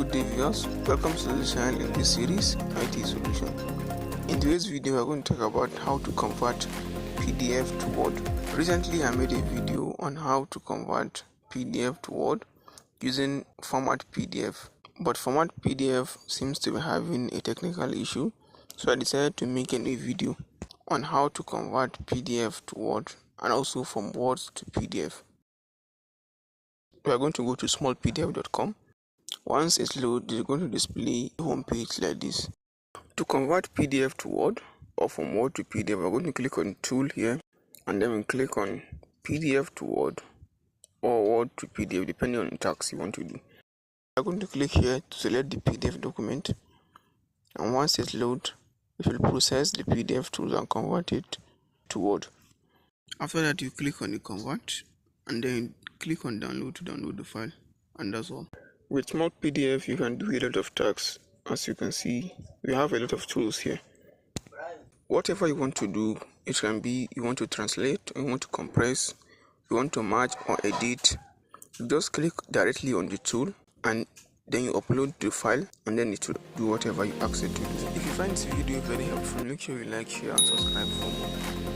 Good day viewers, welcome to the channel in this series IT Solution. In today's video we are going to talk about how to convert PDF to Word. Recently I made a video on how to convert PDF to Word using Format PDF, but Format PDF seems to be having a technical issue, so I decided to make a new video on how to convert PDF to Word and also from Word to PDF. We are going to go to smallpdf.com. Once it's loaded, it's going to display a home page like this. To convert PDF to Word or from Word to PDF, we're going to click on Tool here, and then we click on PDF to Word or Word to PDF, depending on the task you want to do. We're going to click here to select the PDF document, and once it's loaded, it will process the PDF tool and convert it to Word. After that, you click on the convert, and then click on download to download the file, and that's all. With Small PDF, you can do a lot of tasks. As you can see, we have a lot of tools here. Whatever you want to do, it can be you want to translate, you want to compress, you want to merge or edit. You just click directly on the tool and then you upload the file, and then it will do whatever you ask it to do. If you find this video very helpful, make sure you like, share and subscribe for more.